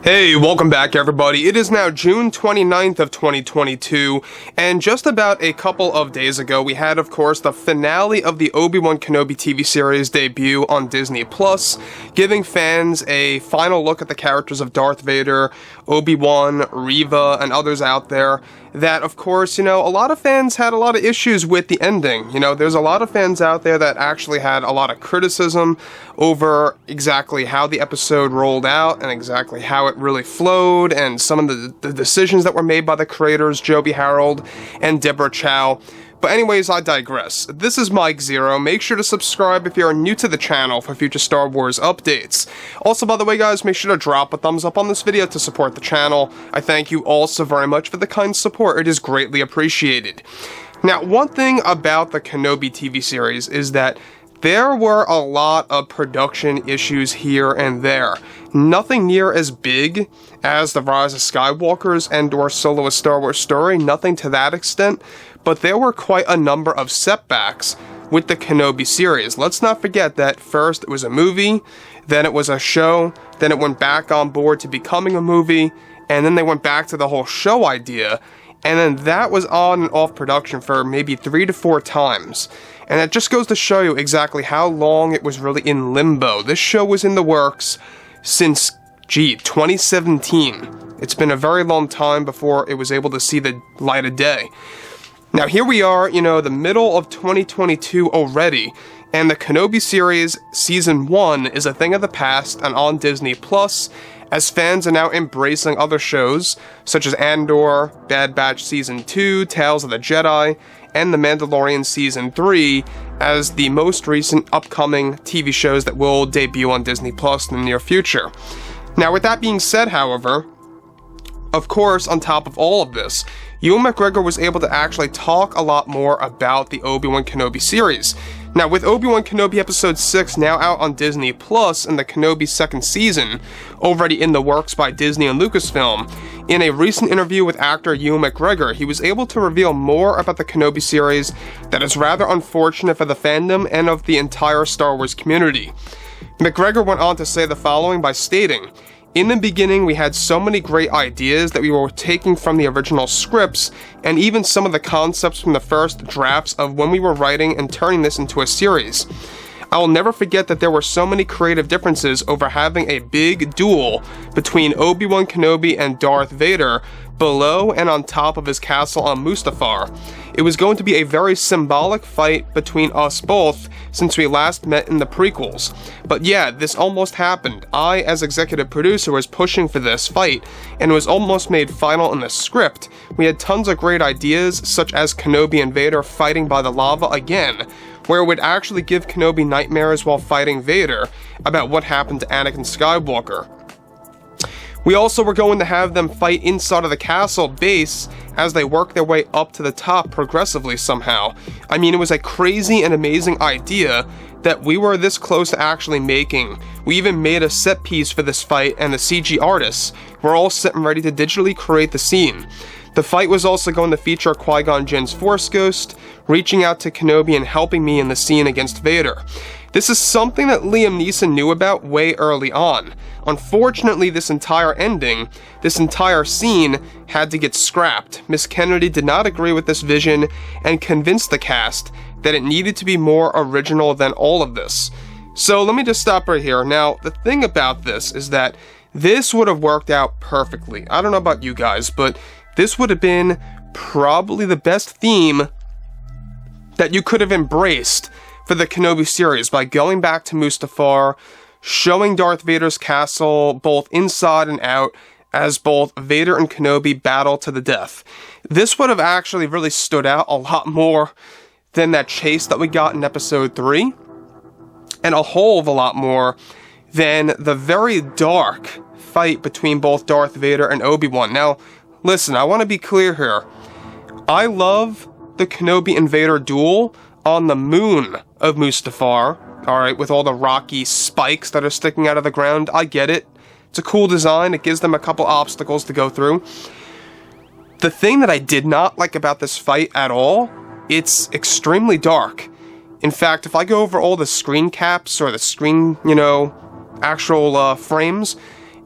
Hey, welcome back everybody. It is now June 29th of 2022, and just about a couple of days ago, we had, of course, the finale of the Obi-Wan Kenobi TV series debut on Disney+, giving fans a final look at the characters of Darth Vader, Obi-Wan, Reva, and others out there that, of course, a lot of fans had a lot of issues with the ending. There's a lot of fans out there that actually had a lot of criticism over exactly how the episode rolled out and exactly how it really flowed and some of the decisions that were made by the creators, Joby Harold and Deborah Chow. But anyways, I digress. This is Mike Zero. Make sure to subscribe if you're new to the channel for future Star Wars updates. Also, by the way, guys, make sure to drop a thumbs up on this video to support the channel. I thank you all so very much for the kind support. It is greatly appreciated. Now, one thing about the Kenobi TV series is that there were a lot of production issues here and there. Nothing near as big as The Rise of Skywalker's and/or Solo: A Star Wars Story, nothing to that extent, but there were quite a number of setbacks with the Kenobi series. Let's not forget that first it was a movie, then it was a show, then it went back on board to becoming a movie, and then they went back to the whole show idea, and then that was on and off production for maybe 3 to 4 times. And it just goes to show you exactly how long it was really in limbo. This show was in the works since, 2017. It's been a very long time before it was able to see the light of day. Now here we are, the middle of 2022 already, and the Kenobi series Season 1 is a thing of the past and on Disney+, as fans are now embracing other shows, such as Andor, Bad Batch Season 2, Tales of the Jedi, and The Mandalorian Season 3 as the most recent upcoming TV shows that will debut on Disney Plus in the near future. Now, with that being said, however, of course, on top of all of this, Ewan McGregor was able to actually talk a lot more about the Obi-Wan Kenobi series. Now, with Obi-Wan Kenobi Episode 6 now out on Disney Plus and the Kenobi second season already in the works by Disney and Lucasfilm, in a recent interview with actor Ewan McGregor, he was able to reveal more about the Kenobi series that is rather unfortunate for the fandom and of the entire Star Wars community. McGregor went on to say the following by stating, "In the beginning, we had so many great ideas that we were taking from the original scripts, and even some of the concepts from the first drafts of when we were writing and turning this into a series. I will never forget that there were so many creative differences over having a big duel between Obi-Wan Kenobi and Darth Vader below and on top of his castle on Mustafar. It was going to be a very symbolic fight between us both since we last met in the prequels. But yeah, this almost happened. I, as executive producer, was pushing for this fight, and it was almost made final in the script. We had tons of great ideas, such as Kenobi and Vader fighting by the lava again, where it would actually give Kenobi nightmares while fighting Vader about what happened to Anakin Skywalker. We also were going to have them fight inside of the castle base as they work their way up to the top progressively somehow. I mean, it was a crazy and amazing idea that we were this close to actually making. We even made a set piece for this fight, and the CG artists were all set and ready to digitally create the scene. The fight was also going to feature Qui-Gon Jinn's Force Ghost, reaching out to Kenobi and helping me in the scene against Vader. This is something that Liam Neeson knew about way early on. Unfortunately, this entire ending, this entire scene, had to get scrapped. Miss Kennedy did not agree with this vision and convinced the cast that it needed to be more original than all of this. So let me just stop right here. Now, the thing about this is that this would have worked out perfectly. I don't know about you guys, but this would have been probably the best theme that you could have embraced for the Kenobi series by going back to Mustafar, showing Darth Vader's castle both inside and out as both Vader and Kenobi battle to the death. This would have actually really stood out a lot more than that chase that we got in Episode 3, and a whole of a lot more than the very dark fight between both Darth Vader and Obi-Wan. Now, listen, I want to be clear here. I love the Kenobi and Vader duel on the moon of Mustafar, alright, with all the rocky spikes that are sticking out of the ground. I get it. It's a cool design. It gives them a couple obstacles to go through. The thing that I did not like about this fight at all, it's extremely dark. In fact, if I go over all the screen caps or the screen, actual frames,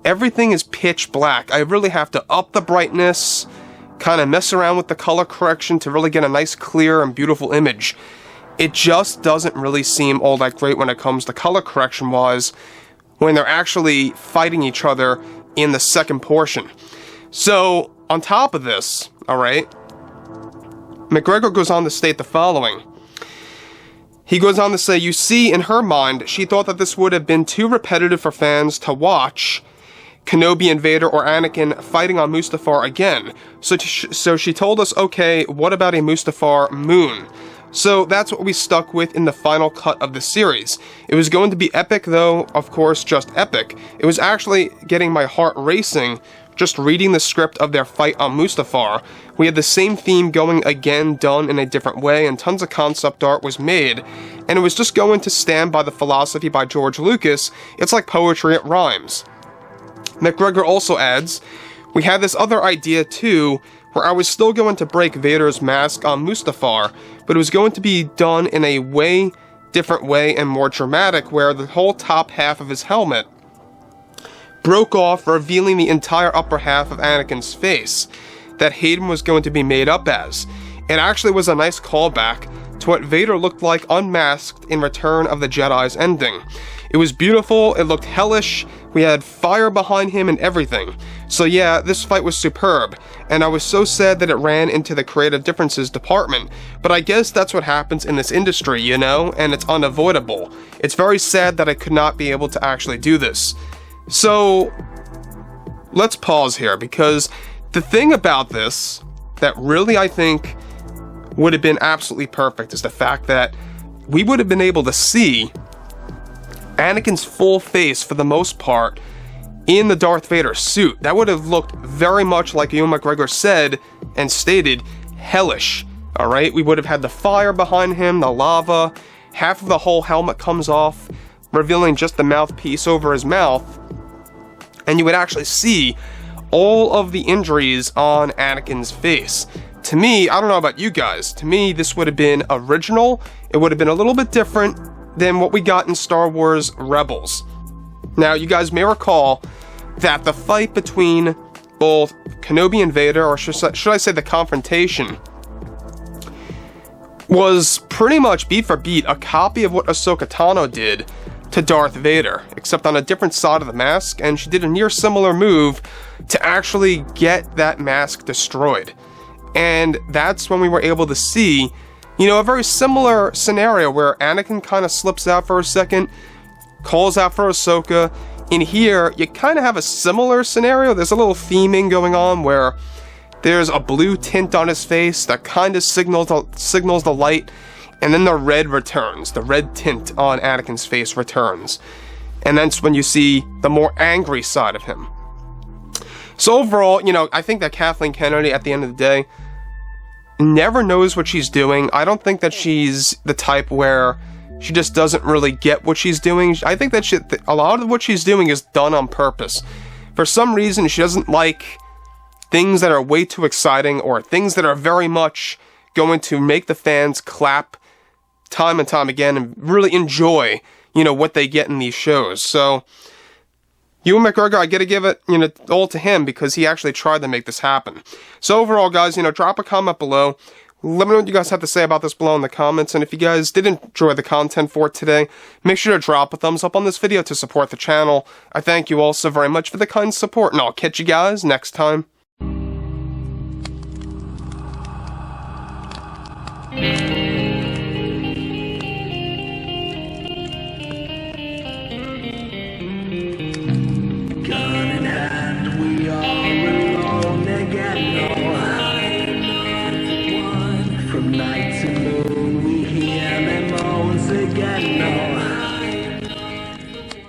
everything is pitch black. I really have to up the brightness, kind of mess around with the color correction to really get a nice, clear, and beautiful image. It just doesn't really seem all that great when it comes to color correction-wise when they're actually fighting each other in the second portion. So, on top of this, alright, McGregor goes on to state the following. He goes on to say, you see, in her mind, she thought that this would have been too repetitive for fans to watch Kenobi and Vader or Anakin fighting on Mustafar again. So she told us, okay, what about a Mustafar moon? So that's what we stuck with in the final cut of the series. It was going to be epic, though, of course, just epic. It was actually getting my heart racing just reading the script of their fight on Mustafar. We had the same theme going again, done in a different way, and tons of concept art was made. And it was just going to stand by the philosophy by George Lucas. It's like poetry, it rhymes. McGregor also adds, we had this other idea too, where I was still going to break Vader's mask on Mustafar, but it was going to be done in a way different way and more dramatic, where the whole top half of his helmet broke off, revealing the entire upper half of Anakin's face that Hayden was going to be made up as. It actually was a nice callback to what Vader looked like unmasked in Return of the Jedi's ending. It was beautiful, it looked hellish, we had fire behind him and everything. So yeah, this fight was superb, and I was so sad that it ran into the creative differences department, but I guess that's what happens in this industry, you know, and it's unavoidable. It's very sad that I could not be able to actually do this. So, let's pause here, because the thing about this that really I think would have been absolutely perfect is the fact that we would have been able to see Anakin's full face for the most part in the Darth Vader suit. That would have looked very much like Ewan McGregor said and stated, hellish. Alright, we would have had the fire behind him, the lava, half of the whole helmet comes off, revealing just the mouthpiece over his mouth, and you would actually see all of the injuries on Anakin's face. To me, I don't know about you guys, to me this would have been original, it would have been a little bit different than what we got in Star Wars Rebels. Now, you guys may recall that the fight between both Kenobi and Vader, or should I say the confrontation, was pretty much beat for beat a copy of what Ahsoka Tano did to Darth Vader, except on a different side of the mask, and she did a near similar move to actually get that mask destroyed. And that's when we were able to see, you know, a very similar scenario where Anakin kind of slips out for a second, calls out for Ahsoka. In here, you kind of have a similar scenario. There's a little theming going on where there's a blue tint on his face that kind of signals the light, and then the red returns. The red tint on Anakin's face returns. And that's when you see the more angry side of him. So overall, you know, I think that Kathleen Kennedy, at the end of the day, never knows what she's doing. I don't think that she's the type where she just doesn't really get what she's doing. I think that a lot of what she's doing is done on purpose. For some reason, she doesn't like things that are way too exciting or things that are very much going to make the fans clap time and time again and really enjoy, you know, what they get in these shows. So, Ewan McGregor, I gotta give it, you know, all to him because he actually tried to make this happen. So overall, guys, you know, drop a comment below. Let me know what you guys have to say about this below in the comments, and if you guys did enjoy the content for today, make sure to drop a thumbs up on this video to support the channel. I thank you all so very much for the kind support, and I'll catch you guys next time.